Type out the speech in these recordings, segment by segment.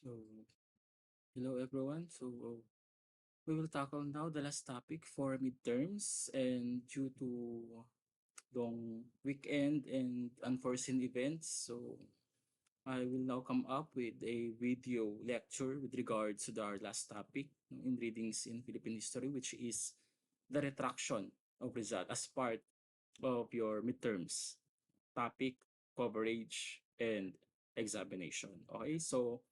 So, hello everyone. We will tackle now the last topic for midterms, and due to long weekend and unforeseen events, so I will now come up with a video lecture with regards to our last topic in readings in Philippine history, which is the retraction of result as part of your midterms topic coverage and examination. Okay, so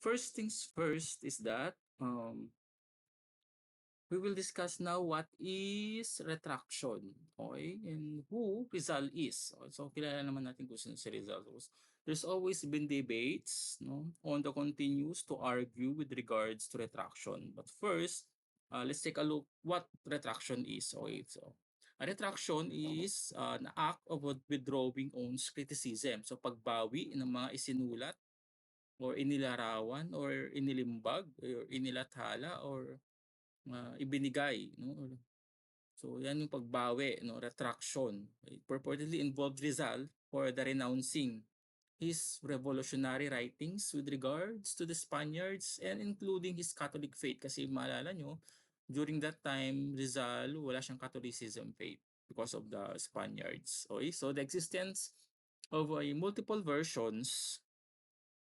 first things first is that we will discuss now what is retraction, okay, and who Rizal is. So kilala naman natin kung sino si Rizal. So, there's always been debates, no, on the continues to argue with regards to retraction. But first, let's take a look what retraction is. Okay, so a retraction is an act of withdrawing one's criticism. So pagbawi ng mga isinulat or inilarawan or inilimbag or inilathala or ibinigay, no? So yan yung pagbawi, no, retraction. It purportedly involved Rizal for the renouncing his revolutionary writings with regards to the Spaniards and including his Catholic faith. Kasi maalala nyo, during that time, Rizal, wala siyang Catholicism faith because of the Spaniards. Okay? So the existence of multiple versions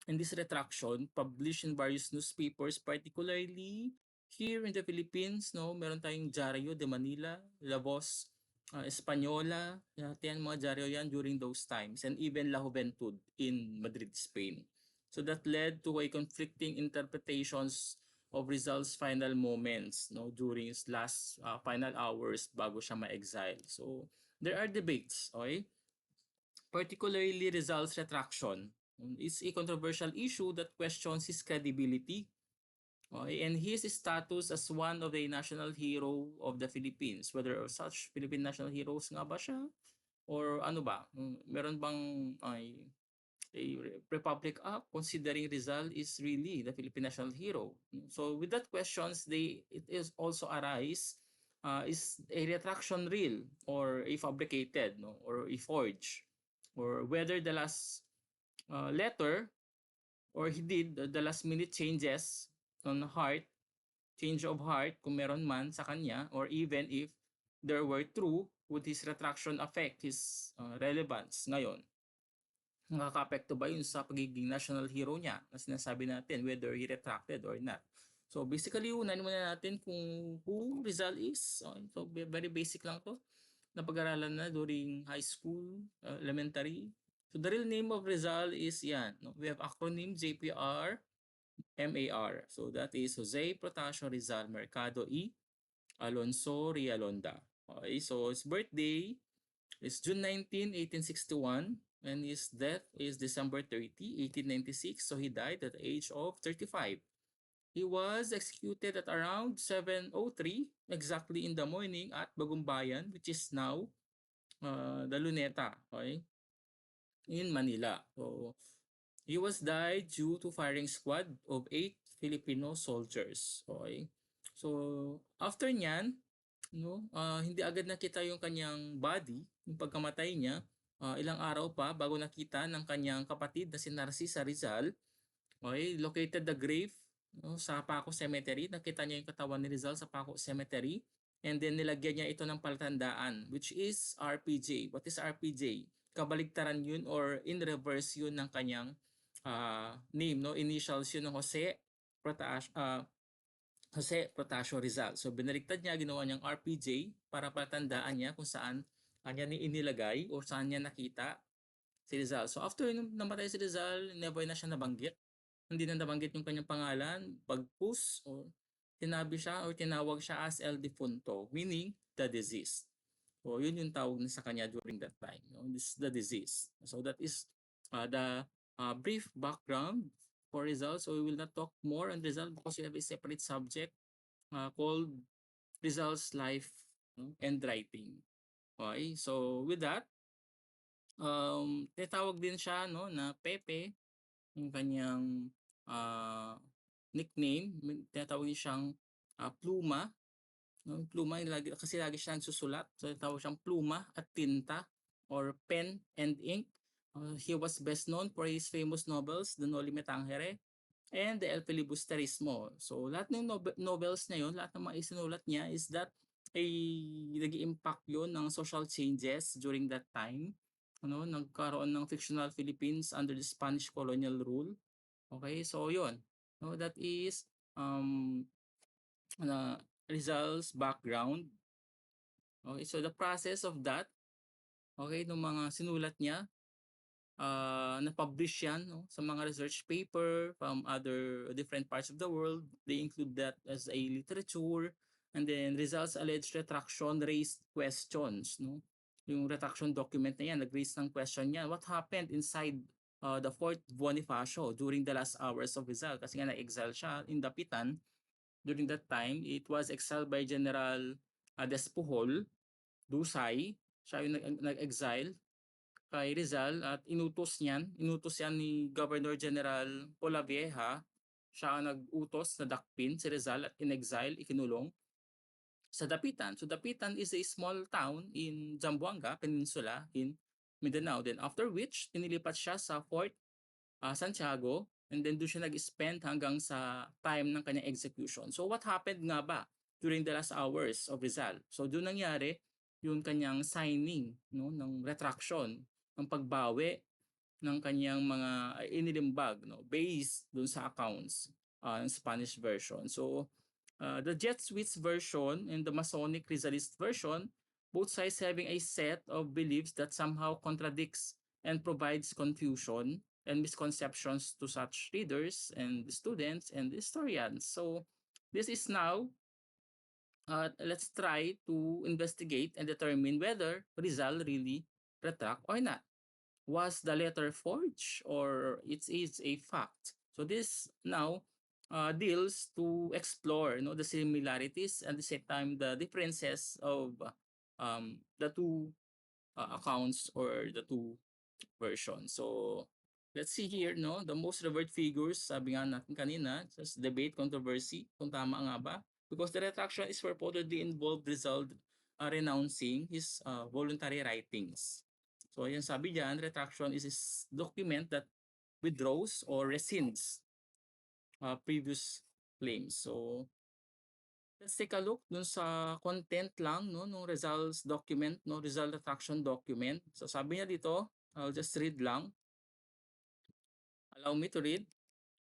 in this retraction published in various newspapers, particularly here in the Philippines, no, meron tayong Diario de Manila, La Voz Española, yan mga diaryo yan during those times, and even La Juventud in Madrid, Spain. So that led to a conflicting interpretations of Rizal's final moments, no, during his last final hours bago siya ma-exile. So there are debates, okay? Particularly Rizal's retraction is a controversial issue that questions his credibility, okay, and his status as one of the national hero of the Philippines. Whether such Philippine national heroes nga ba siya? Or ano ba? Meron bang a Republic Act considering Rizal is really the Philippine national hero? So with that questions, it is also arise, is a retraction real or a fabricated, no, or a forged, or whether the last letter or he did the last minute changes on heart, change of heart kung meron man sa kanya, or even if there were true, would his retraction affect his relevance ngayon? Nakaka-apekto ba yun sa pagiging national hero niya na sinasabi natin, whether he retracted or not? So basically, unahin muna natin kung who Rizal is. Okay, so very basic lang to. Napag-aralan na during high school, elementary. So the real name of Rizal is yan. No? We have acronym JPR MAR. So that is Jose Protasio Rizal Mercado E. Alonso Rialonda. Okay, so his birthday is June 19, 1861, and his death is December 30, 1896. So he died at the age of 35. He was executed at around 7:03 exactly in the morning at Bagumbayan, which is now the Luneta, okay, in Manila. So he was died due to firing squad of 8 Filipino soldiers. Okay. So after niyan, no, hindi agad nakita yung kanyang body, yung pagkamatay niya. Ilang araw pa bago nakita ng kanyang kapatid na si Narcisa Rizal. Okay, located the grave, no, sa Paco Cemetery. Nakita niya yung katawan ni Rizal sa Paco Cemetery. And then nilagyan niya ito ng palatandaan, which is RPJ. What is RPJ? Kabaligtaran yun or in reverse yun ng kanyang name, no? Initials yun ng Jose Protasio Rizal. So binaliktad niya, ginawa niyang RPJ para palatandaan niya kung saan kanya ni inilagay o saan niya nakita si Rizal. So after namatay si Rizal, never na siya nabanggit. Hindi na nabanggit yung kanyang pangalan, pagpus o tinabi siya or tinawag siya as El Defunto, meaning the deceased. So yun yung tawag na sa kanya during that time. No? This is the disease. So that is the brief background for Rizal. So we will not talk more on Rizal because we have a separate subject called Rizal's life, no, and writing. Okay, so with that, tinatawag din siya, no, na Pepe, yung kanyang uh, nickname. Tinatawag niya siyang Pluma. No? Pluma, kasi lagi siyang susulat. So tinatawag siyang Pluma at tinta or pen and ink. He was best known for his famous novels, The Noli Me Tangere, and the El Filibusterismo. So lahat ng novels na yun, lahat ng mga isinulat niya is that ay nag-impact yun ng social changes during that time. Ano, nagkaroon ng fictional Philippines under the Spanish colonial rule. Okay, so yun. No, that is uh, Rizal's background. Okay, so the process of that, okay, nung mga sinulat niya, na-publish yan, no, sa mga research paper from other different parts of the world. They include that as a literature. And then results alleged retraction raised questions. No? Yung retraction document na yan, nag-raise ng question yan. What happened inside the Fort Bonifacio during the last hours of Rizal? Kasi nga na-exile siya in Dapitan. During that time, it was exiled by General Despujol, Dusay. Siya yung nag-exile kay Rizal at inutos yan ni Governor General Polavieja. Siya ang nag-utos na dakpin si Rizal at in-exile, ikinulong sa Dapitan. So Dapitan is a small town in Zamboanga Peninsula in Mindanao. Then after which, inilipat siya sa Fort Santiago, and then doon siya nag-spend hanggang sa time ng kanyang execution. So what happened nga ba during the last hours of Rizal? So doon nangyari yung kanyang signing, no, ng retraction, ng pagbawi ng kanyang mga inilimbag, no, based doon sa accounts ng Spanish version. So the Jesuits version and the Masonic Rizalist version, both sides having a set of beliefs that somehow contradicts and provides confusion and misconceptions to such readers and students and historians. So this is now, let's try to investigate and determine whether Rizal really retract or not. Was the letter forged or it is a fact? So this now deals to explore, you know, the similarities and at the same time the differences of the two accounts or the two versions. So let's see here, no, the most revered figures, sabi nga natin kanina, just debate, controversy, kung tama nga ba. Because the retraction is purportedly involved result renouncing his voluntary writings. So yan sabi diyan, retraction is a document that withdraws or rescinds previous claims. So let's take a look dun sa content lang, no, nung results document, no, result retraction document. So sabi niya dito, I'll just read lang. Allow me to read.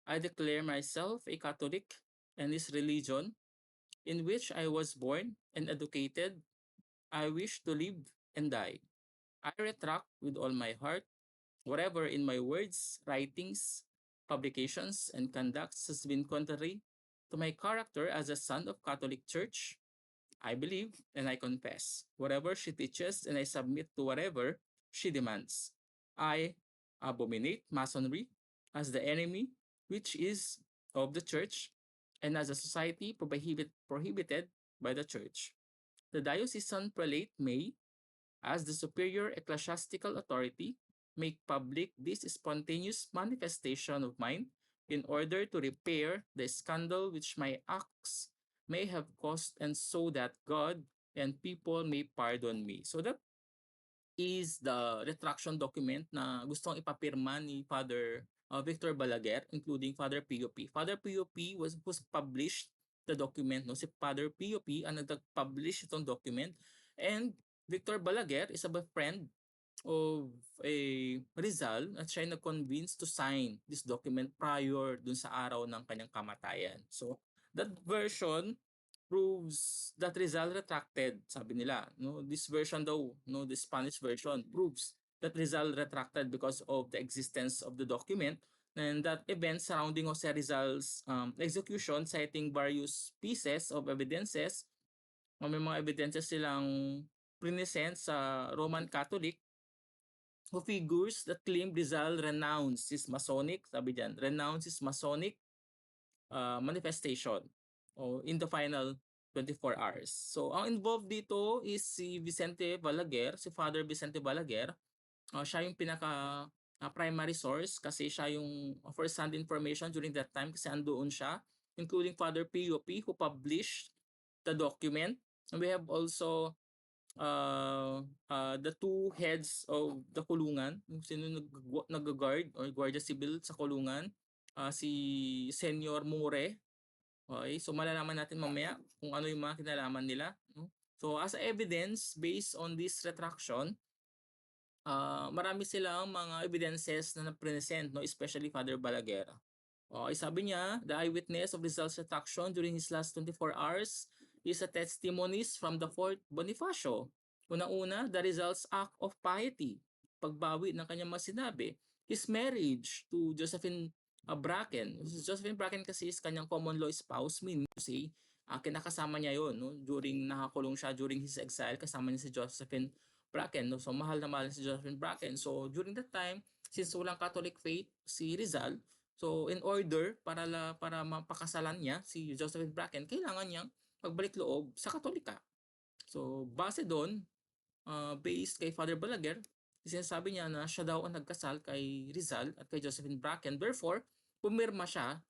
I declare myself a Catholic and this religion in which I was born and educated, I wish to live and die. I retract with all my heart whatever in my words, writings, publications, and conducts has been contrary to my character as a son of Catholic Church. I believe and I confess whatever she teaches, and I submit to whatever she demands. I abominate Masonry as the enemy which is of the Church and as a society prohibited by the Church. The diocesan prelate may, as the superior ecclesiastical authority, make public this spontaneous manifestation of mine in order to repair the scandal which my acts may have caused, and so that God and people may pardon me. So that is the retraction document na gustong ipapirma ni Father Victor Balaguer, including Father P.O.P. Father P.O.P. was published the document, no? Si Father P.O.P. ang nag-publish itong document, and Victor Balaguer is a friend of a Rizal at siya ay nag-convince to sign this document prior dun sa araw ng kanyang kamatayan. So that version proves that Rizal retracted, sabi nila. No, this version daw, no, the Spanish version proves that Rizal retracted because of the existence of the document and that event surrounding Jose Rizal's execution, citing various pieces of evidences. May mga evidences silang present sa Roman Catholic who figures that claim Rizal renounced his Masonic, sabi diyan, renounced his Masonic manifestation in the final 24 hours. So, ang involved dito is si Vicente Balaguer, si Father Vicente Balaguer. Siya yung pinaka primary source kasi siya yung first-hand information during that time kasi andoon siya, including Father P.O.P. who published the document. And we have also the two heads of the kulungan, yung sino nag-guard or Guardia Civil sa kulungan, si Senyor Mure. Okay, so malalaman natin mamaya kung ano yung mga kinalaman nila. No? So as evidence, based on this retraction, marami silang mga evidences na na-present, no? Especially Father Balaguer. Okay, sabi niya, the eyewitness of Rizal's retraction during his last 24 hours is a testimonies from the fourth Bonifacio. Una-una, the Rizal's act of piety, pagbawi ng kanyang mga sinabi, his marriage to Josephine Bracken. Josephine Bracken kasi is kanyang common law spouse, meaning to say, kinakasama niya yon, no? During nakakulong siya during his exile, kasama niya si Josephine Bracken. No? So mahal na mahal si Josephine Bracken. So during that time, since walang Catholic faith si Rizal, so in order para mapakasalan niya si Josephine Bracken, kailangan niyang pagbalik loob sa Katolika. So base doon, based kay Father Balaguer, sinasabi niya na siya daw ang nagkasal kay Rizal at kay Josephine Bracken. Therefore, pumirma siya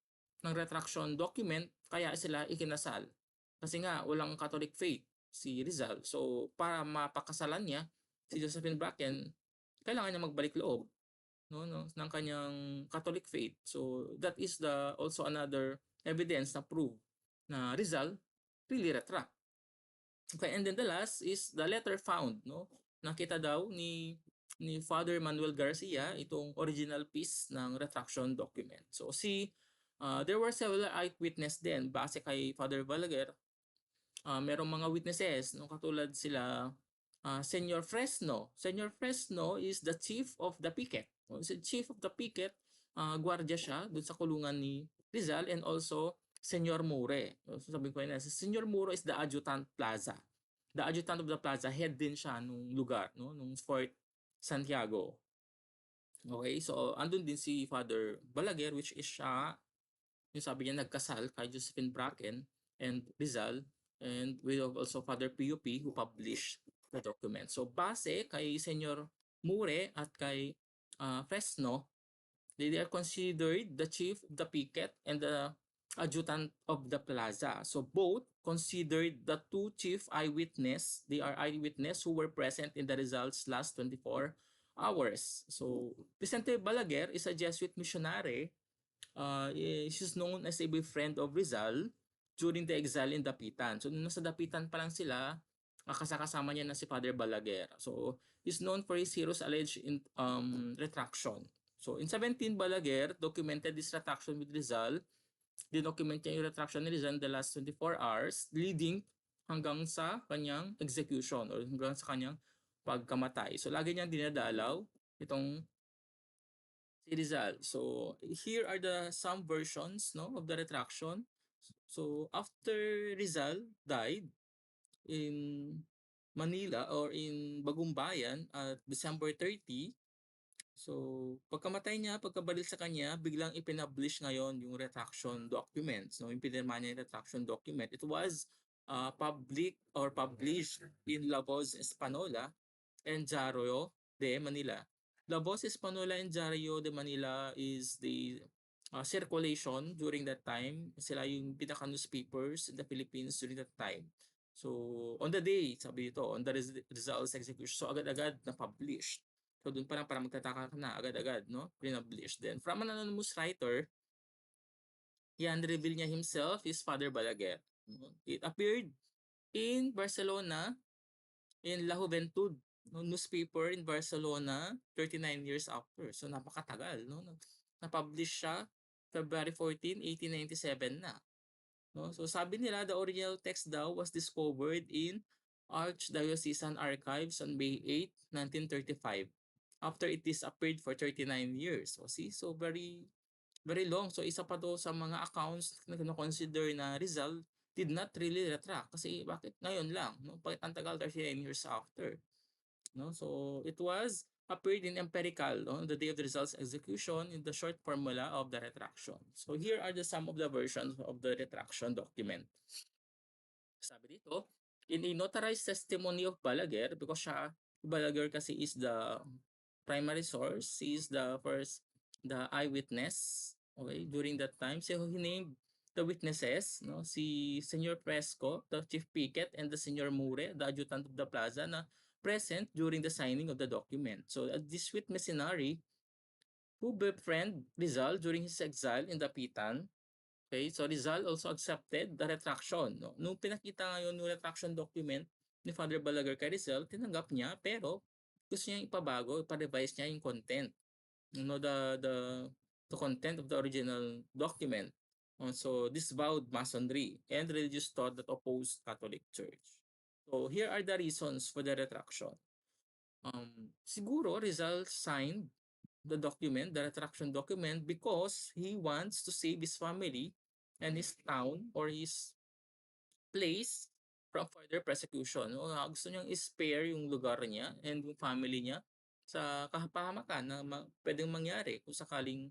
ng retraction document kaya sila ikinasal. Kasi nga walang Catholic faith si Rizal. So para mapakasalan niya si Josephine Bracken, kailangan niya magbalik loob, no, ng kanyang Catholic faith. So that is the also another evidence na prove na Rizal really retract. Okay, and then the last is the letter found, no? Nakita daw ni Father Manuel Garcia itong original piece ng retraction document. So there were several eyewitness din base kay Father Balaguer. Merong mga witnesses, no, katulad sila Senor Fresno. Senor Fresno is the chief of the picket. Is the chief of the picket, gwardiya siya doon sa kulungan ni Rizal, and also Senyor Mure. So sabi ko na, si Senyor Mure is the adjutant plaza. The adjutant of the plaza, head din siya nung lugar, no, nung Fort Santiago. Okay, so andun din si Father Balaguer, which is siya, yung sabi niya nagkasal kay Josephine Bracken and Rizal, and we have also Father PUP who published the document. So base kay Senyor Mure at kay Fresno, they are considered the chief of the picket and the adjutant of the plaza. So both considered the two chief eyewitness. They are eyewitness who were present in the Rizal's last 24 hours. So Vicente Balaguer is a Jesuit missionary. She's known as a friend of Rizal during the exile in Dapitan. So nasa Dapitan pa lang sila, kasama niya na si Father Balaguer. So he's known for his hero's alleged retraction. So in 17, Balaguer documented this retraction with Rizal. Dinocument niya yung retraction ni Rizal in the last 24 hours, leading hanggang sa kanyang execution or hanggang sa kanyang pagkamatay. So lagi niyang dinadalaw itong si Rizal. So here are the some versions, no, of the retraction. So after Rizal died in Manila or in Bagumbayan at December 30, so pagkamatay niya, pagkabalik sa kanya, biglang ipinablish ngayon yung retraction documents, no, yung pinirma niya yung retraction document. It was public or published in La Voz Espanola and Diario de Manila. La Voz Espanola and Diario de Manila is the circulation during that time. Sila yung pinaka-newspapers in the Philippines during that time. So, on the day, sabi dito, on the Rizal's execution, so agad-agad na-published. So, doon pa lang para magtataka ka na, agad-agad, no? Pinablish. Then, from an anonymous writer, yan, reveal niya himself is Father Balaguer. It appeared in Barcelona in La Juventud, no, newspaper in Barcelona 39 years after. So napakatagal, no? Na-publish siya February 14, 1897 na. No? So sabi nila the original text daw was discovered in Archdiocesan Archives on May 8, 1935 after it disappeared for 39 years. So see, so very long. So isa pa to sa mga accounts na consider na Rizal did not really retract kasi bakit ngayon lang, no? Bakit ang tagal 39 years after, no? So it was appeared in empirical, no, the day of the Rizal's execution in the short formula of the retraction. So here are the some of the versions of the retraction document. Sabi dito, in a notarized testimony of Balaguer, because Balaguer kasi is the primary source, he is the eyewitness, okay, during that time. So he named the witnesses, no, si Senyor Fresco, the chief picket, and the Senyor Mure, the adjutant of the plaza, na present during the signing of the document. So this witness scenario who befriend Rizal during his exile in Dapitan. Okay, so Rizal also accepted the retraction. No? Nung pinakita ngayon yung retraction document ni Father Balaguer kay Rizal, tinanggap niya pero gusto niya ipabago, ipa-revise niya yung content. You know, the content of the original document. So disavowed Masonry and religious thought that opposed Catholic Church. So here are the reasons for the retraction. Siguro Rizal signed the document, the retraction document, because he wants to save his family and his town or his place from further persecution. O, gusto niyang spare yung lugar niya and yung family niya sa kapahamakan na pwedeng mangyari kung sakaling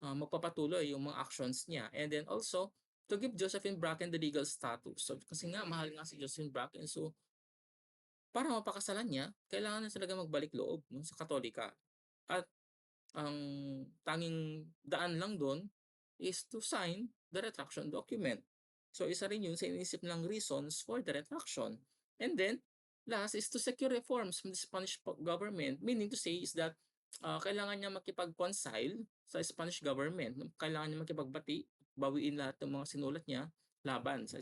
magpapatuloy yung mga actions niya. And then also, to give Josephine Bracken the legal status. So, kasi nga, mahal nga si Josephine Bracken. So, para mapakasalan niya, kailangan na talaga magbalik loob no, sa Katolika. At ang tanging daan lang doon is to sign the retraction document. So isa rin yun sa inisip ng reasons for the retraction. And then, last is to secure reforms from the Spanish government. Meaning to say is that kailangan niya makipag-concile sa Spanish government. Kailangan niya makipagbati, bawiin lahat ng mga sinulat niya laban sa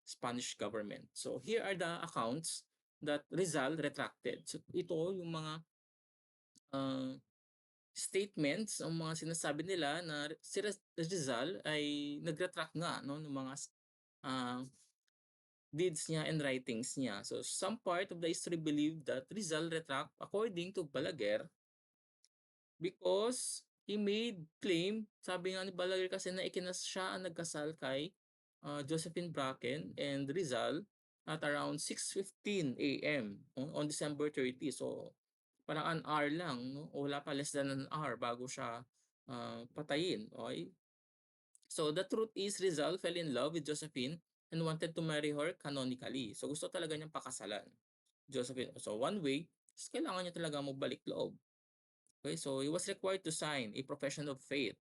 Spanish government. So here are the accounts that Rizal retracted. So ito yung mga uh, statements o mga sinasabi nila na si Rizal ay nag-retract nga no ng mga uh, deeds niya and writings niya. So some part of the history believe that Rizal retract according to Balaguer because he made claim, sabi nga ni Balaguer kasi na siya ang nagkasal kay Josephine Bracken and Rizal at around 6:15 a.m. On December 30. So parang an hour lang, no? O wala pa, less than an hour bago siya patayin. Okay? So the truth is Rizal fell in love with Josephine and wanted to marry her canonically. So gusto talaga niyang pakasalan Josephine. So one way, is kailangan niya talaga magbalik loob. Okay, so he was required to sign a profession of faith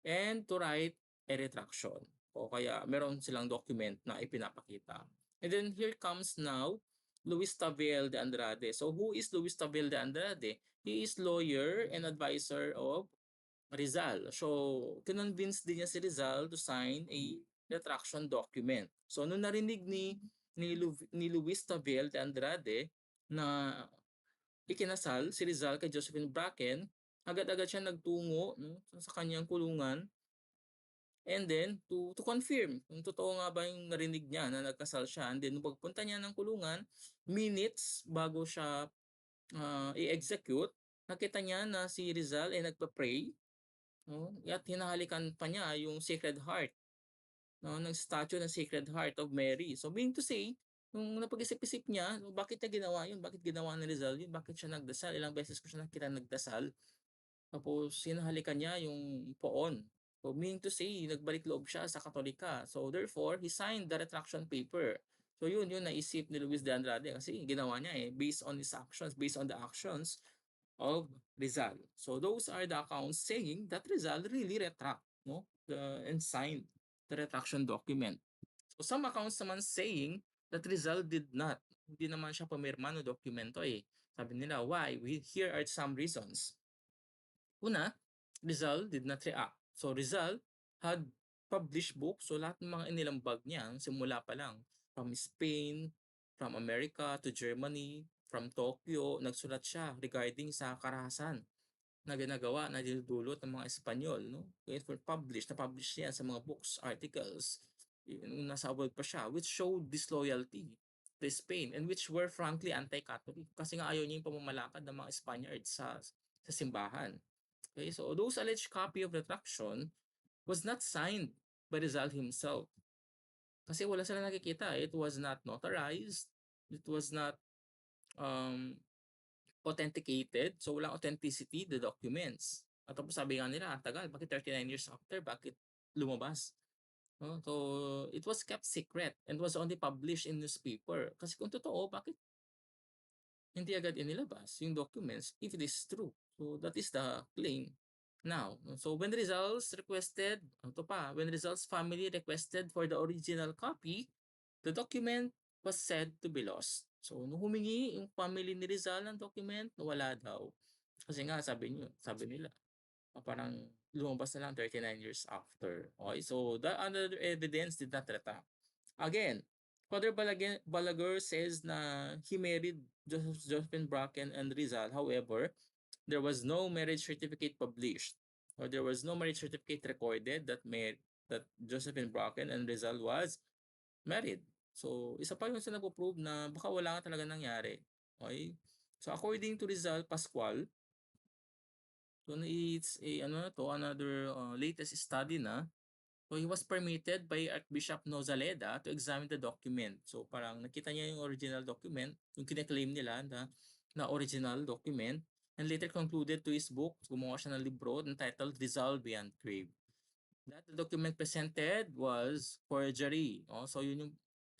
and to write a retraction. O kaya meron silang document na ipinapakita. And then here comes now Luis Tavel de Andrade. So who is Luis Tavel de Andrade? He is lawyer and advisor of Rizal. So kinonvince din niya si Rizal to sign a retraction document. So nung narinig ni Luis Tavel de Andrade na ikinasal si Rizal kay Josephine Bracken, agad-agad siya nagtungo no, sa kanyang kulungan and then to confirm kung totoo nga ba yung narinig niya na nagkasal siya. And then nung pagpunta niya ng kulungan, minutes bago siya i-execute, nakita niya na si Rizal ay nagpa-pray no, at hinahalikan pa niya yung Sacred Heart no, ng statue ng Sacred Heart of Mary. So meaning to say, nung napag-isip-isip niya, bakit niya ginawa yun? Bakit ginawa ni Rizal yun? Bakit siya nagdasal? Ilang beses ko siya nakita nagdasal. Tapos hinahalikan niya yung poon. So meaning to say, nagbalik loob siya sa Katolika. So therefore, he signed the retraction paper. So yun naisip ni Luis de Andrade kasi ginawa niya based on his actions, based on the actions of Rizal. So those are the accounts saying that Rizal really retract no, and signed the retraction document. So some accounts naman saying that Rizal did not. Hindi naman siya pumirma no dokumento Sabi nila, why? Here are some reasons. Una, Rizal did not react. So Rizal had published books. So lahat ng mga inilambag niya, simula pa lang, from Spain, from America to Germany, from Tokyo, nagsulat siya regarding sa karahasan na ginagawa na dinudulot ng mga Espanyol. No? It were published, na-publish niya sa mga books, articles, nasa abroad pa siya, which showed disloyalty to Spain and which were frankly anti-Catholic kasi nga ayaw niya yung pamamalakad ng mga Spaniards sa simbahan. Okay, so those alleged copy of retraction was not signed by Rizal himself. Kasi wala sila nakikita. It was not notarized. It was not um, authenticated. So walang authenticity, the documents. At tapos sabi nga nila, tagal, bakit 39 years after, bakit lumabas? No? So it was kept secret and was only published in newspaper. Kasi kung totoo, bakit hindi agad inilabas yung documents if it is true? So that is the claim. Now, so when Rizal's requested, when Rizal's family requested for the original copy, the document was said to be lost. So nung humingi yung family ni Rizal ng document, wala daw. Kasi nga sabi nila, parang lumabas na lang 39 years after. Okay, so the other evidence did not retract. Again, Father Balaguer says na he married Josephine Bracken and Rizal. However, there was no marriage certificate published, or there was no marriage certificate recorded that Josephine Bracken and Rizal was married. So, isa pa yun sa nagpo-prove na baka wala nga talaga nangyari. Okay? So, according to Rizal Pascual, so it's a ano na to, another latest study na. So, he was permitted by Archbishop Nozaleda to examine the document. So, parang nakita niya yung original document, yung kine-claim nila na original document, and later concluded to his book, gumawa siya ng libro entitled Rizal Beyond Crave. That the document presented was forgery. Oh, so yun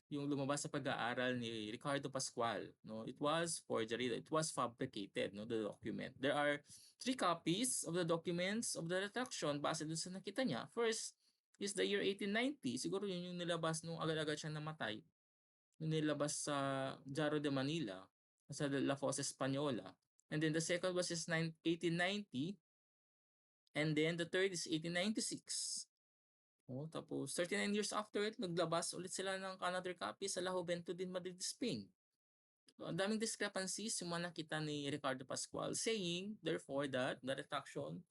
yung lumabas sa pag-aaral ni Ricardo Pascual, no? It was forgery, it was fabricated, no, the document. There are 3 copies of the documents of the retraction base dun sa nakita niya. First is the year 1890. Siguro yun yung nilabas nung agad-agad siya namatay. Yung nilabas sa Diario de Manila, sa La Fosa Española. And then the second was is 1890. And then the third is 1896. Oh, tapos 39 years after it, naglabas ulit sila ng another copy sa La Juventud in Madrid, Spain. So, ang daming discrepancies yung mga nakita ni Ricardo Pascual, saying, therefore, that the retraction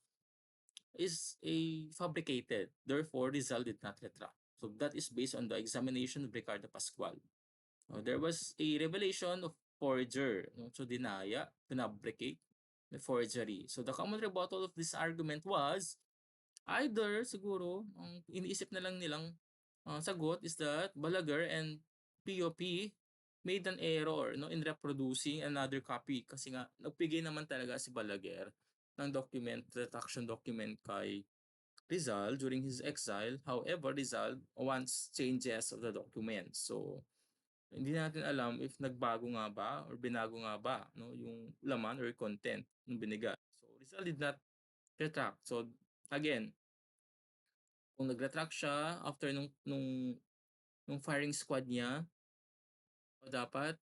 is a fabricated. Therefore, Rizal did not retract. So that is based on the examination of Ricardo Pascual. There was a revelation of forger, no? So dinaya, pinabricate, the forgery. So the common rebuttal of this argument was either siguro ang iniisip na lang nilang sagot is that Balaguer and POP made an error, no, in reproducing another copy kasi nga nagbigay naman talaga si Balaguer ng document, retraction document kay Rizal during his exile. However, Rizal wants changes of the document. So hindi natin alam if nagbago nga ba or binago nga ba, no, yung laman or content ng binigay. So Rizal did not retract. So again, kung nag-retract siya after nung firing squad niya, o dapat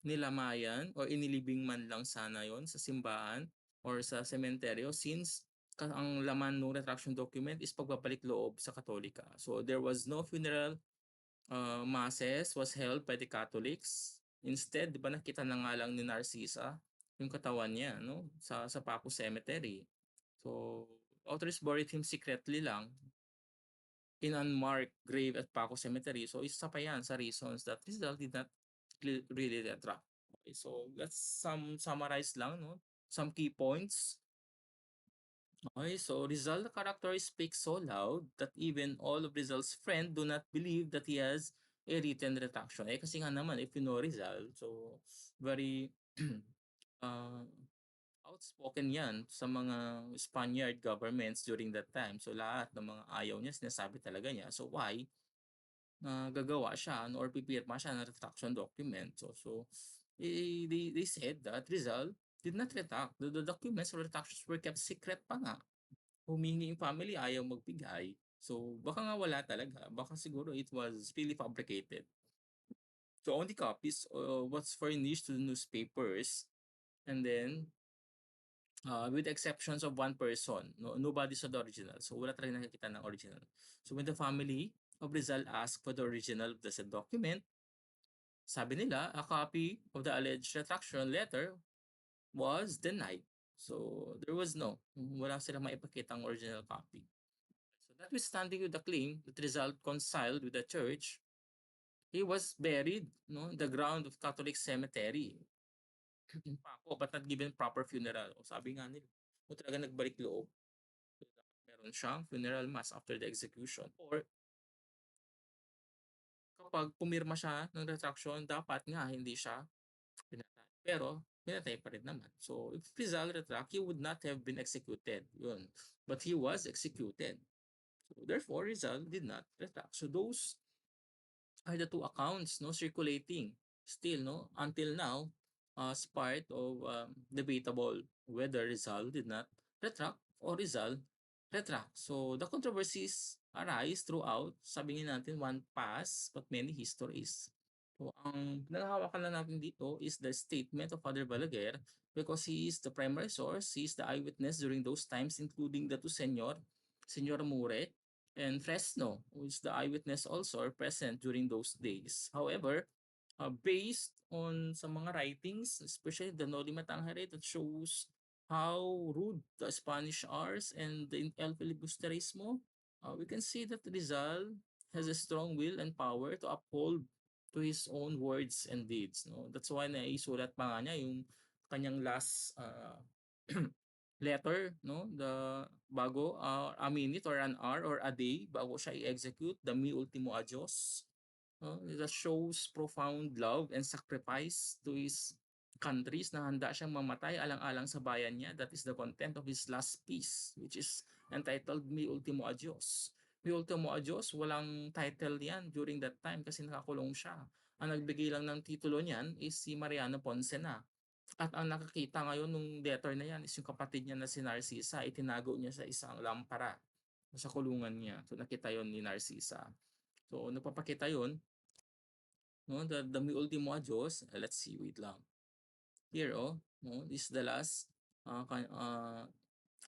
nilamayan or inilibing man lang sana yon sa simbahan or sa sementeryo, since ang laman ng retraction document is pagbabalik loob sa Katolika. So there was no funeral masses was held by the Catholics. Instead, di ba nakita na nga lang ni Narcisa yung katawan niya, no, sa Paco Cemetery. So authorities buried him secretly lang in unmarked grave at Paco Cemetery. So isa pa yan sa reasons that Rizal did not really retract. Okay, so let's summarize lang, no, some key points. Okay, so Rizal, the character, speaks so loud that even all of Rizal's friends do not believe that he has a written retraction. Eh kasi nga naman, if you know Rizal, so very uh, outspoken yan sa mga Spaniard governments during that time. So lahat ng mga ayaw niya, sinasabi talaga niya. So why gagawa siya, or pipirma siya ng retraction document? So they said that Rizal did not retract. The documents or retractions were kept secret pa nga. Humingi yung family, ayaw magbigay. So baka nga wala talaga. Baka siguro it was really fabricated. So only copies what's furnished to the newspapers, and then with the exceptions of one person, nobody saw the original. So wala talaga nakikita ng original. So when the family of Rizal asked for the original of the said document, sabi nila a copy of the alleged retraction letter was denied. So there was wala silang maipakitang original copy. So notwithstanding with the claim that Rizal reconciled with the church, he was buried, in the ground of Catholic cemetery in Paco, but not given proper funeral. O sabi nga nila, kung talaga nagbalik loob, meron siyang funeral mass after the execution. Or kapag pumirma siya ng retraction, dapat nga hindi siya pinatay. Pero pinatay pa rin naman. So if Rizal retract, he would not have been executed. Yun. But he was executed. So therefore, Rizal did not retract. So those are the two accounts, circulating still, until now, as part of debatable whether Rizal did not retract or Rizal retract. So the controversies arise throughout. Sabi natin, one past but many histories. So, ang pinanghahawakan lang natin dito is the statement of Father Balaguer because he is the primary source, he is the eyewitness during those times, including the two Senor Mure and Fresno, who is the eyewitness also are present during those days. However, based on sa mga writings, especially the Noli Me Tangere that shows how rude the Spanish are and the El Filibusterismo, we can see that Rizal has a strong will and power to uphold to his own words and deeds. No? That's why naisulat pa nga niya yung kanyang last letter, no? The bago a minute or an hour or a day bago siya i-execute, the mi ultimo adios. That shows profound love and sacrifice to his countries na handa siyang mamatay alang-alang sa bayan niya. That is the content of his last piece, which is entitled Mi Ultimo Adios. Mi Ultimo Adios, walang title yan during that time kasi nakakulong siya. Ang nagbigay lang ng titulo niyan is si Mariano Ponce na. At ang nakakita ngayon nung letter na yan is yung kapatid niya na si Narcisa, itinago niya sa isang lampara sa kulungan niya. So nakita yon ni Narcisa. So nagpapakita yon, no, the mi ultimo adios. Let's see, wait lang. Here, oh, no, this is the last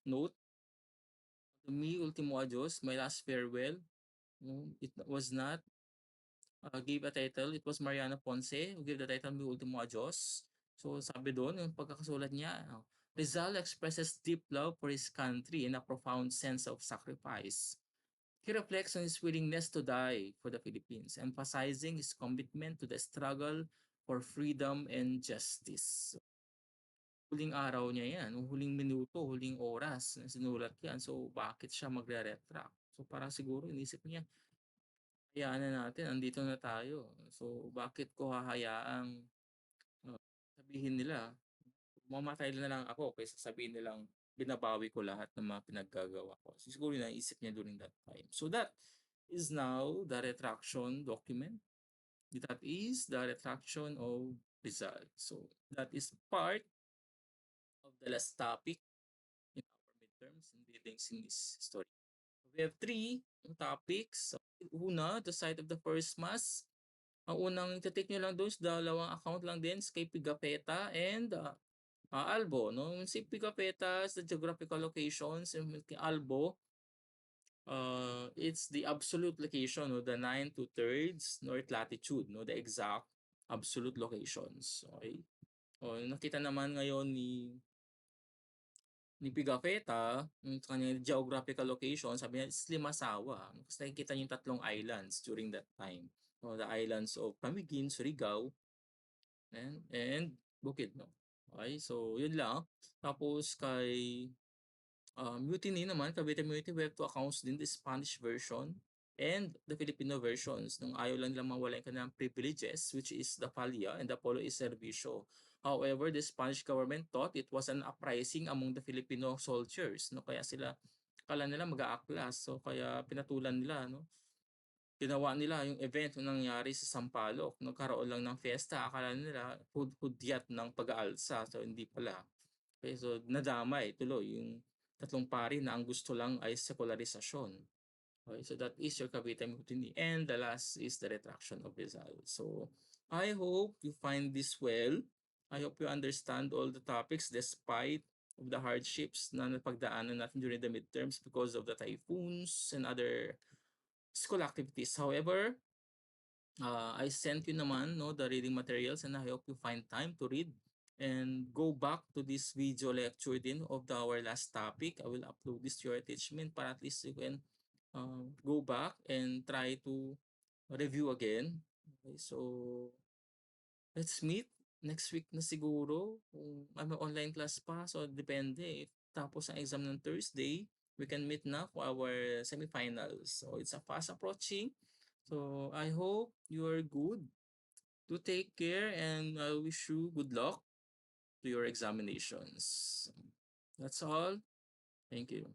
note. The mi ultimo adios, my last farewell. No, it was not gave a title. It was Mariana Ponce who gave the title Mi Ultimo Adios. So sabi doon, yung pagkakasulat niya, Rizal expresses deep love for his country and a profound sense of sacrifice. He reflects on his willingness to die for the Philippines, emphasizing his commitment to the struggle for freedom and justice. Huling araw niya yan, huling minuto, huling oras na sinulat yan. So, bakit siya magre-retract? So, parang siguro inisip niya, hayaan na natin, andito na tayo. So, bakit ko hahayaang sabihin nila, mamatay na lang ako kaysa sabihin nilang binabawi ko lahat ng mga pinaggagawa ko. So, siguro naisip niya during that time. So, that is now the retraction document. That is the retraction of Rizal. So, that is part of the last topic in our midterms and readings in this story. We have three topics. Una, the site of the first mass. Ang unang ita-take nyo lang doon is dalawang account lang din, kay Pigafetta and Albo. No? Si Pigafetta is the geographical locations, and kay Albo, it's the absolute location, no? The 9 2/3 north latitude, no? The exact absolute locations. Okay? O, nakita naman ngayon ni Pigafetta, yung kanyang geographical location, sabi niya, it's Limasawa. Kasi nakikita niyo yung tatlong islands during that time. So, the islands of Camiguin, Surigao, and Bukidnon. Okay, so yun lang. Tapos kay Mutiny naman, Cavite Mutiny, we have two accounts din, the Spanish version and the Filipino versions. Nung ayaw lang nila mawala yung kanilang privileges, which is the Palia and the Polo is Servicio. However, the Spanish government thought it was an uprising among the Filipino soldiers. No? Kaya sila, kala nila mag-aaklas. So, kaya pinatulan nila. No? Ginawa nila yung event na nangyari sa Sampaloc. Nagkaroon lang ng fiesta. Akala nila hudyat ng pag-aalsa. So, hindi pala. Okay, so nadamay tuloy yung tatlong pari na ang gusto lang ay sekularisasyon. Okay, so that is your Cavite Mutiny. And the last is the retraction of Rizal. So I hope you find this well. I hope you understand all the topics despite of the hardships na napagdaanan natin during the midterms because of the typhoons and other school activities. However, I sent you naman, no, the reading materials, and I hope you find time to read and go back to this video lecture din of our last topic. I will upload this to your attachment para at least you can go back and try to review again. Okay, so let's meet next week na siguro. May online class pa, so depende. If tapos ang exam ng Thursday, we can meet na for our semifinals. So it's a fast approaching. So I hope you are good. To take care, and I wish you good luck to your examinations. That's all. Thank you.